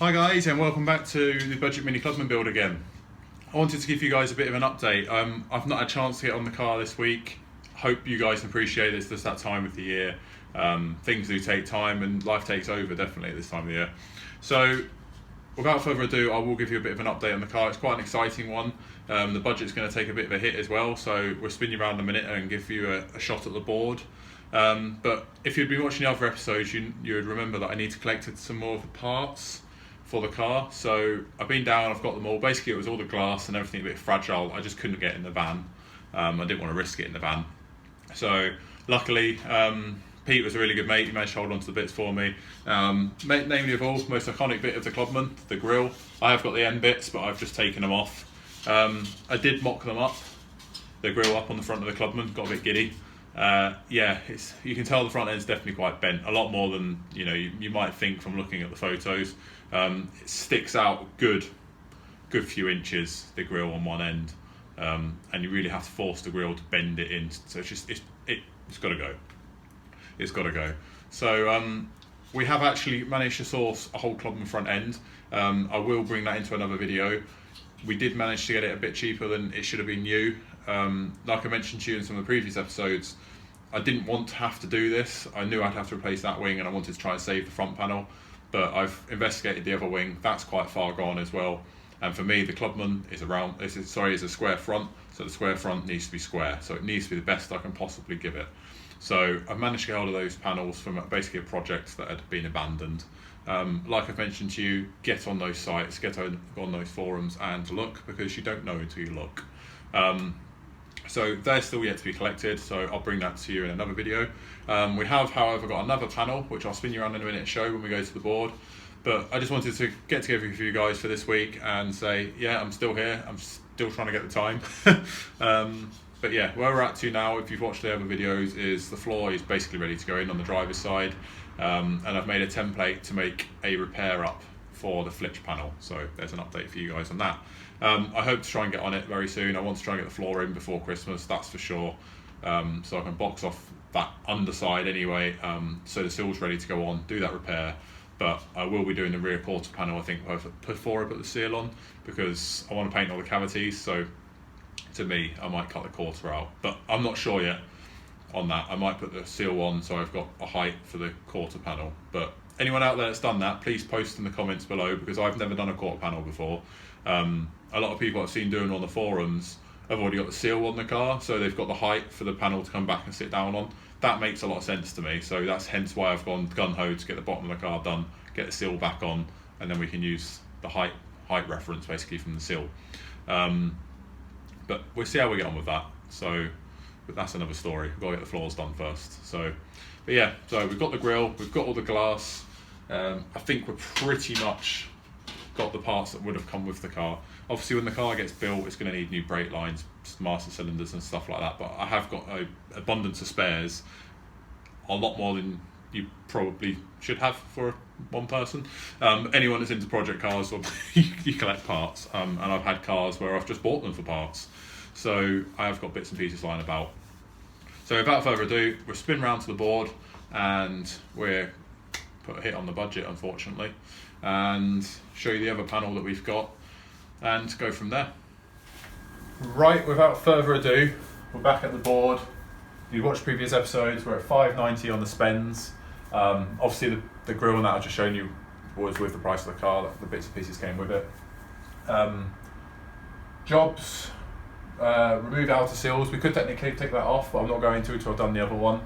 Hi guys, and welcome back to the Budget Mini Clubman build again. I wanted to give you guys a bit of an update. I've not had a chance to get on the car this week. Hope you guys can appreciate it's just that time of the year. Things do take time and life takes over definitely at this time of the year. So without further ado, I will give you a bit of an update on the car. It's quite an exciting one. The budget's going to take a bit of a hit as well, so we'll spin you around in a minute and give you a shot at the board. But if you'd been watching the other episodes, you would remember that I need to collect some more of the parts for the car. So I've been down, I've got them all. Basically it was all the glass and everything a bit fragile. I just couldn't get in the van. I didn't want to risk it in the van. So luckily, Pete was a really good mate. He managed to hold on to the bits for me. Namely of all, most iconic bit of the Clubman, the grille. I have got the end bits, but I've just taken them off. I did mock them up, the grille up on the front of the Clubman, got a bit giddy. Yeah, you can tell the front end's definitely quite bent, a lot more than you might think from looking at the photos. It sticks out good few inches, the grille on one end, and you really have to force the grille to bend it in. So it's got to go. It's got to go. So we have actually managed to source a whole Clubman front end. I will bring that into another video. We did manage to get it a bit cheaper than it should have been new. Like I mentioned to you in some of the previous episodes, I didn't want to have to do this. I knew I'd have to replace that wing and I wanted to try and save the front panel, but I've investigated the other wing. That's quite far gone as well. And for me, the Clubman is a square front, so the square front needs to be square. So it needs to be the best I can possibly give it. So I've managed to get hold of those panels from basically a project that had been abandoned. Like I've mentioned to you, get on those sites, get on those forums and look, because you don't know until you look. So they're still yet to be collected, so I'll bring that to you in another video. We have, however, got another panel, which I'll spin you around in a minute and show when we go to the board. But I just wanted to get together with you guys for this week and say, yeah, I'm still here, I'm still trying to get the time. But yeah, where we're at to now, if you've watched the other videos, is the floor is basically ready to go in on the driver's side. And I've made a template to make a repair up for the flitch panel. So there's an update for you guys on that. I hope to try and get on it very soon. I want to try and get the floor in before Christmas, that's for sure. So I can box off that underside anyway, so the sill's ready to go on, do that repair. But I will be doing the rear quarter panel, I think, before I put the seal on, because I want to paint all the cavities. So to me, I might cut the quarter out, but I'm not sure yet on that. I might put the seal on so I've got a height for the quarter panel. But anyone out there that's done that, please post in the comments below, because I've never done a quarter panel before. A lot of people I've seen doing on the forums have already got the seal on the car, so they've got the height for the panel to come back and sit down on. That makes a lot of sense to me, so that's hence why I've gone gun-ho to get the bottom of the car done, get the seal back on, and then we can use the height reference basically from the seal. But we'll see how we get on with that. So, but that's another story. We've got to get the floors done first. So, but yeah, so we've got the grille, we've got all the glass. I think we're pretty much got the parts that would have come with the car. Obviously when the car gets built, it's going to need new brake lines, master cylinders and stuff like that, but I have got an abundance of spares, a lot more than you probably should have for one person. Anyone that's into project cars, or you collect parts, and I've had cars where I've just bought them for parts, so I have got bits and pieces lying about. So without further ado, we'll spin round to the board and we're put a hit on the budget, unfortunately, and show you the other panel that we've got and go from there. Right, without further ado, we're back at the board. If you watched previous episodes, we're at $590 on the spends. Obviously the grille and that I've just shown you was with the price of the car, the bits and pieces came with it. Jobs, remove outer seals. We could technically take that off, but I'm not going to until I've done the other one.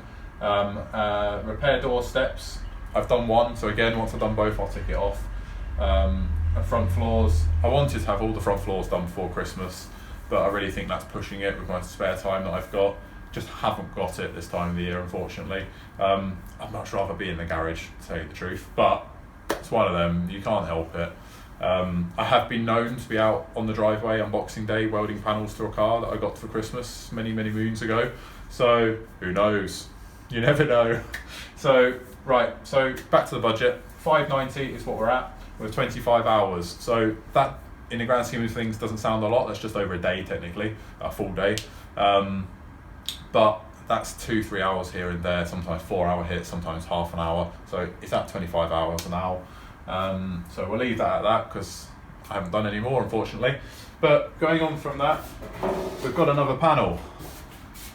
Repair door steps, I've done one, so again, once I've done both, I'll take it off. And front floors, I wanted to have all the front floors done before Christmas, but I really think that's pushing it with my spare time that I've got. Just haven't got it this time of the year, unfortunately. I'd much rather be in the garage, to tell you the truth, but it's one of them, you can't help it. I have been known to be out on the driveway on Boxing Day welding panels to a car that I got for Christmas many moons ago, so who knows, you never know. So right, so back to the budget. $590 is what we're at with 25 hours, so that in the grand scheme of things doesn't sound a lot. That's just over a day, technically, a full day, but that's 2-3 hours here and there, sometimes 4 hour hits, sometimes half an hour, so it's at 25 hours now. So we'll leave that at that because I haven't done any more, unfortunately. But going on from that, we've got another panel.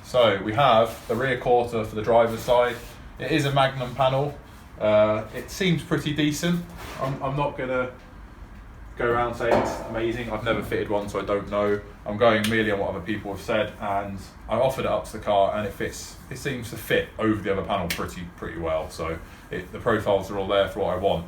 So we have the rear quarter for the driver's side. It is a Magnum panel. It seems pretty decent. I'm not gonna go around saying it's amazing. I've never fitted one, so I don't know. I'm going merely on what other people have said, and I offered it up to the car, and it fits. It seems to fit over the other panel pretty well. So the profiles are all there for what I want.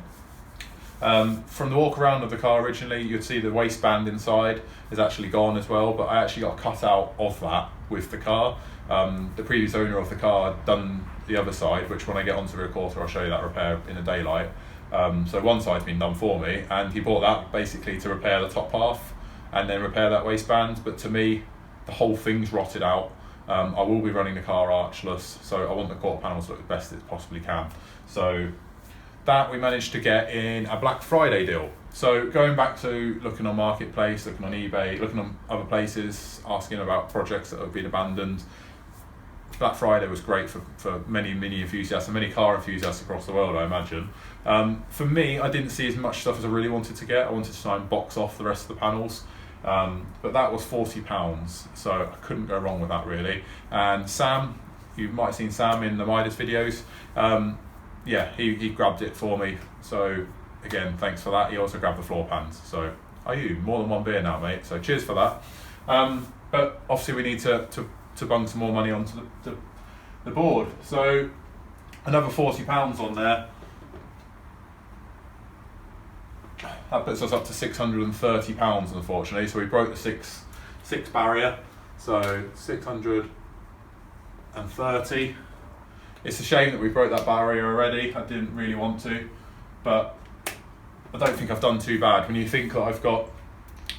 From the walk around of the car originally, you'd see the waistband inside is actually gone as well, but I actually got a cut out of that with the car. The previous owner of the car had done the other side, which when I get onto the rear quarter, I'll show you that repair in the daylight. So one side's been done for me, and he bought that basically to repair the top half and then repair that waistband. But to me, the whole thing's rotted out. I will be running the car archless, so I want the quarter panels to look the best it possibly can. So that we managed to get in a Black Friday deal. So going back to looking on Marketplace, looking on eBay, looking on other places, asking about projects that have been abandoned, Black Friday was great for many enthusiasts and many car enthusiasts across the world, I imagine. For me, I didn't see as much stuff as I really wanted to get. I wanted to try and box off the rest of the panels, but that was £40, so I couldn't go wrong with that really. And Sam, you might have seen Sam in the Midas videos, yeah, he grabbed it for me, so again, thanks for that. He also grabbed the floor pans, so more than one beer now, mate, so cheers for that. But obviously we need to bung some more money onto the board, so another £40 on there. That puts us up to £630, unfortunately, so we broke the six barrier, so 630. It's a shame that we broke that barrier already. I didn't really want to, but I don't think I've done too bad. When you think that I've got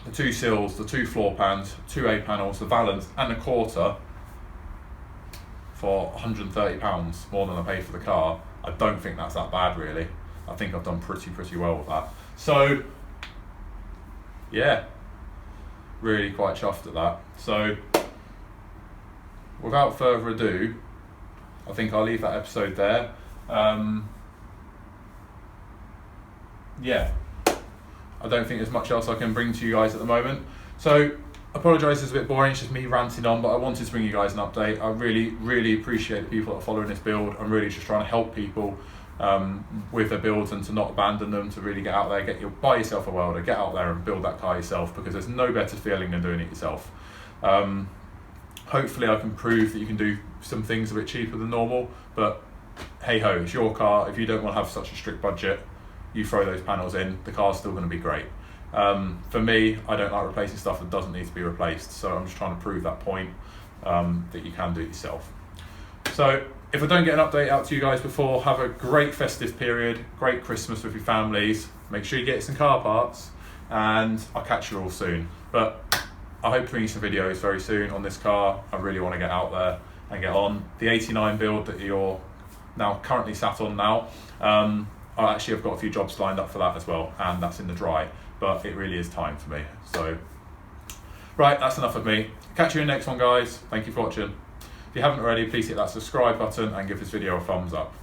the 2 sills, the 2 floor pans, 2 A panels, the valance and a quarter for £130 more than I paid for the car, I don't think that's that bad really. I think I've done pretty well with that. So yeah, really quite chuffed at that. So without further ado, I think I'll leave that episode there. Yeah, I don't think there's much else I can bring to you guys at the moment. So apologise, it's a bit boring, it's just me ranting on, but I wanted to bring you guys an update. I really appreciate the people that are following this build. I'm really just trying to help people with their builds and to not abandon them, to really get out there, buy yourself a welder, get out there and build that car yourself, because there's no better feeling than doing it yourself. Hopefully I can prove that you can do some things a bit cheaper than normal, but hey ho, it's your car. If you don't want to have such a strict budget, you throw those panels in, the car's still going to be great. For me, I don't like replacing stuff that doesn't need to be replaced, so I'm just trying to prove that point, that you can do it yourself. So if I don't get an update out to you guys before, have a great festive period, great Christmas with your families, make sure you get some car parts, and I'll catch you all soon. But I hope to bring you some videos very soon on this car. I really want to get out there and get on. The 89 build that you're now currently sat on now, I've got a few jobs lined up for that as well, and that's in the dry, but it really is time for me. So, right, that's enough of me. Catch you in the next one, guys. Thank you for watching. If you haven't already, please hit that subscribe button and give this video a thumbs up.